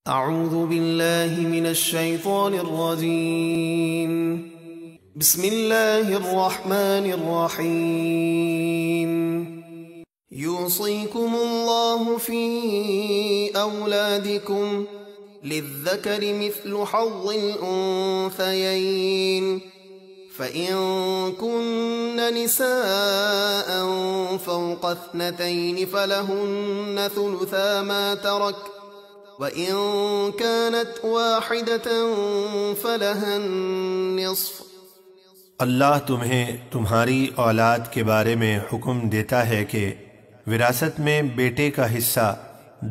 اعوذ باللہ من الشیطان الرجیم بسم اللہ الرحمن الرحیم یوصیکم اللہ فی اولادکم للذکر مثل حظ الانثیین فَإِن كُنَّ نِسَاءً فَوْقَ اثْنَتَيْنِ فَلَهُنَّ ثُلُثَا مَا تَرَكَ وَإِن كَانَتْ وَاحِدَةً فَلَهَا النِّصْفُ۔ اللہ تمہیں تمہاری اولاد کے بارے میں حکم دیتا ہے کہ وراثت میں بیٹے کا حصہ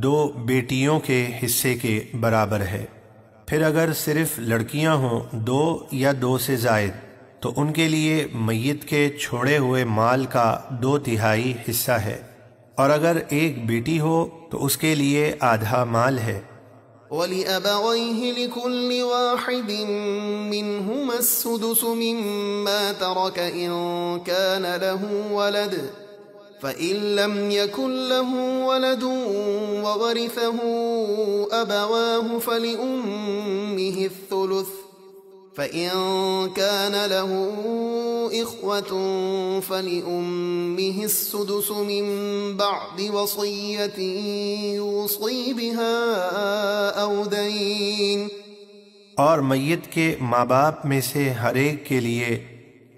دو بیٹیوں کے حصے کے برابر ہے، پھر اگر صرف لڑکیاں ہوں دو یا دو سے زائد تو ان کے لیے میت کے چھوڑے ہوئے مال کا 2/3 حصہ ہے، اور اگر ایک بیٹی ہو تو اس کے لیے آدھا مال ہے۔ وَلِأَبَوَيْهِ لِكُلِّ وَاحِدٍ مِّنْهُمَا السُّدُسُ مِمَّا تَرَكَ إِن كَانَ لَهُ وَلَدٌ فَإِن لَّمْ يَكُن لَّهُ وَلَدٌ وَوَرِثَهُ أَبَوَاهُ فَلِأُمِّهِ الثُّلُثُ فَإِن كَانَ لَهُ إِخْوَةٌ فَلِأُمِّهِ السُّدُسُ مِن بَعْدِ وَصِيَّةٍ يُوصِي بِهَا أَوْ دَيْنٍ۔ اور میت کے ماں باپ میں سے ہر ایک کے لیے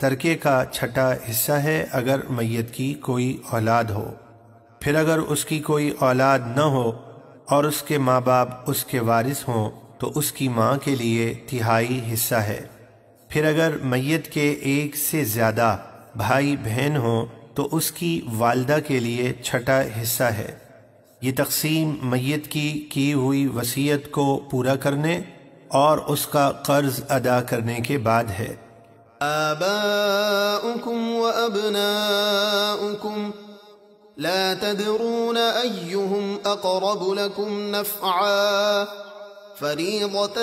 ترکے کا چھٹا حصہ ہے اگر میت کی کوئی اولاد ہو، پھر اگر اس کی کوئی اولاد نہ ہو اور اس کے ماں باپ اس کے وارث ہوں تو اس کی ماں کے لیے 1/3 حصہ ہے، پھر اگر میت کے ایک سے زیادہ بھائی بہن ہوں تو اس کی والدہ کے لیے چھٹا حصہ ہے۔ یہ تقسیم میت کی ہوئی وصیت کو پورا کرنے اور اس کا قرض ادا کرنے کے بعد ہے۔ آباؤکم وابناؤکم لا تدرون ایہم اقرب لکم نفعا فریضة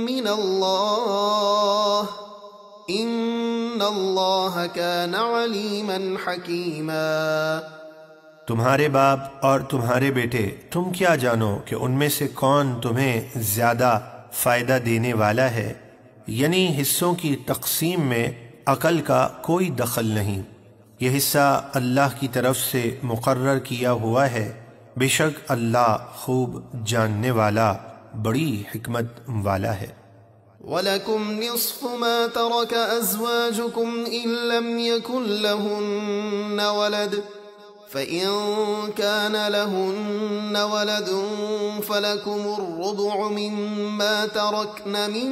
من اللہ ان اللہ کان علیما حکیما۔ تمہارے باپ اور تمہارے بیٹے تم کیا جانو کہ ان میں سے کون تمہیں زیادہ فائدہ دینے والا ہے، یعنی حصوں کی تقسیم میں عقل کا کوئی دخل نہیں، یہ حصہ اللہ کی طرف سے مقرر کیا ہوا ہے، بے شک اللہ خوب جاننے والا بڑی حکمت والا ہے۔ وَلَكُمْ نِصْفُ مَا تَرَكَ أَزْوَاجُكُمْ إِن لَّمْ يَكُن لَّهُنَّ وَلَدٌ فَإِن كَانَ لَهُنَّ وَلَدٌ فَلَكُمُ الرُّبُعُ مِمَّا تَرَكْنَ مِن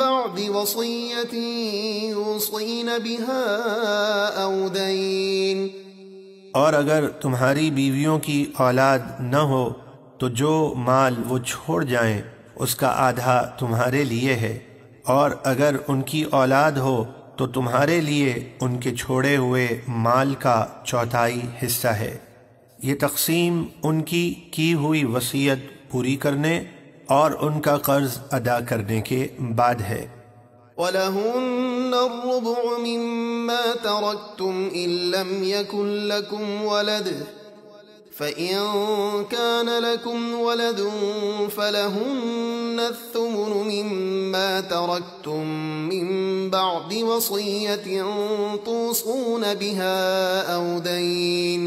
بَعْدِ وَصِيَّةٍ يُوصِينَ بِهَا أَوْ دَيْنٍ۔ اور اگر تمہاری بیویوں کی اولاد نہ ہو تو جو مال وہ چھوڑ جائیں اس کا آدھا تمہارے لیے ہے، اور اگر ان کی اولاد ہو تو تمہارے لیے ان کے چھوڑے ہوئے مال کا 1/4 حصہ ہے۔ یہ تقسیم ان کی ہوئی وصیت پوری کرنے اور ان کا قرض ادا کرنے کے بعد ہے۔ وَلَهُنَّ الرُّبُعُ مِمَّا تَرَكْتُمْ إِن لَّمْ يَكُن لَّكُمْ وَلَدٌ فَإِن كَانَ لَكُمْ وَلَدٌ فَلَهُنَّ الثُّمُنُ مِمَّا تَرَكْتُم مِّن بَعْدِ وَصِيَّةٍ تُوصُونَ بِهَا أَوْ دَيْنٍ۔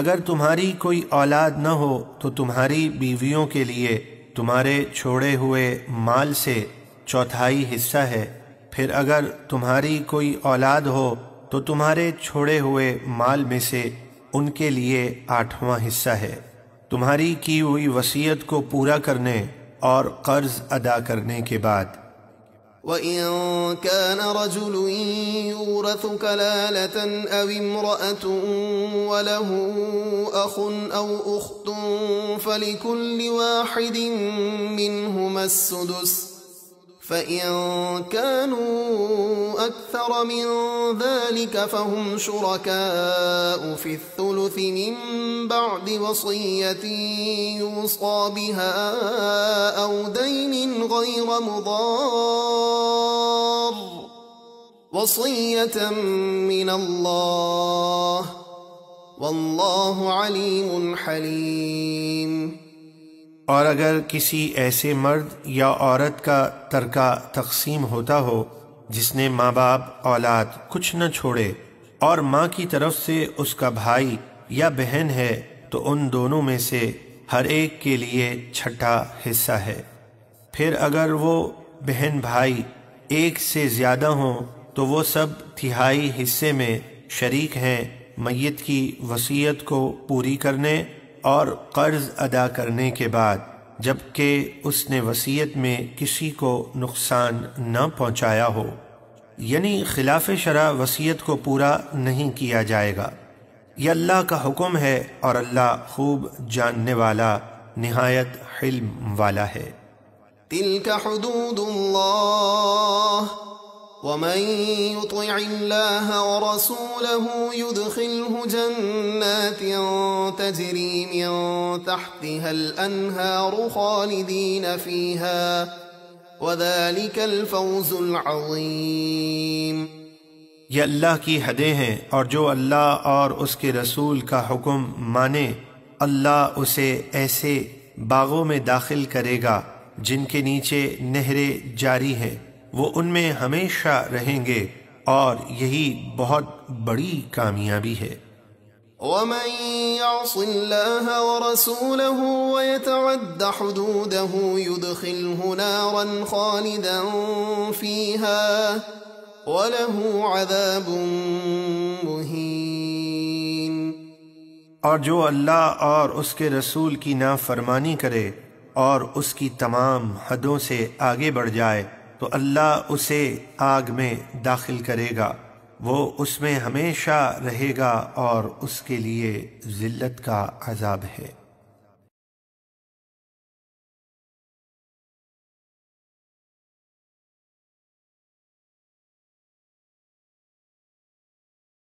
اگر تمہاری کوئی اولاد نہ ہو تو تمہاری بیویوں کے لیے تمہارے چھوڑے ہوئے مال سے 1/4 حصہ ہے، پھر اگر تمہاری کوئی اولاد ہو تو تمہارے چھوڑے ہوئے مال میں سے ان کے لیے 8واں حصہ ہے، تمہاری کی ہوئی وصیت کو پورا کرنے اور قرض ادا کرنے کے بعد۔ وَإِن كَانَ رَجُلٌ يُورَثُ كَلَالَةً أَوِ امْرَأَةٌ وَلَهُ أَخٌ أَوْ أُخْتٌ فَلِكُلِّ وَاحِدٍ مِّنْهُمَا السُّدُسُ فَإِن كَانُوا أَكْثَرَ مِن ذَلِكَ فَهُمْ شُرَكَاءُ فِي الثُّلُثِ مِن بَعْدِ وَصِيَّةٍ يُوصَى بِهَا أَوْ دَيْنٍ غَيْرَ مُضَارٍّ وَصِيَّةً مِّنَ اللَّهِ وَاللَّهُ عَلِيمٌ حَلِيمٌ۔ اور اگر کسی ایسے مرد یا عورت کا ترکہ تقسیم ہوتا ہو جس نے ماں باپ اولاد کچھ نہ چھوڑے اور ماں کی طرف سے اس کا بھائی یا بہن ہے تو ان دونوں میں سے ہر ایک کے لیے چھٹا حصہ ہے۔ پھر اگر وہ بہن بھائی ایک سے زیادہ ہوں تو وہ سب تہائی حصے میں شریک ہیں میت کی وصیت کو پوری کرنے اور قرض ادا کرنے کے بعد، جبکہ اس نے وصیت میں کسی کو نقصان نہ پہنچایا ہو، یعنی خلاف شرع وصیت کو پورا نہیں کیا جائے گا۔ یہ اللہ کا حکم ہے اور اللہ خوب جاننے والا نہایت حلم والا ہے۔ تلك حدود اللہ ومن يطع الله ورسوله يدخله جنات تجري من تحتها الأنهار خالدين فيها وذلك الفوز العظيم۔ یہ اللہ کی حدیں ہیں، اور جو اللہ اور اس کے رسول کا حکم مانے اللہ اسے ایسے باغوں میں داخل کرے گا جن کے نیچے نہریں جاری ہیں، وہ ان میں ہمیشہ رہیں گے، اور یہی بہت بڑی کامیابی ہے۔ ومن يعص الله ورسوله ويتعد حدوده يدخله نارا خالدا فيها وَلَهُ عَذَابٌ مُّهِينٌ۔ اور جو اللہ اور اس کے رسول کی نافرمانی کرے اور اس کی تمام حدوں سے آگے بڑھ جائے تو اللہ اسے آگ میں داخل کرے گا، وہ اس میں ہمیشہ رہے گا اور اس کے لیے ذلت کا عذاب ہے۔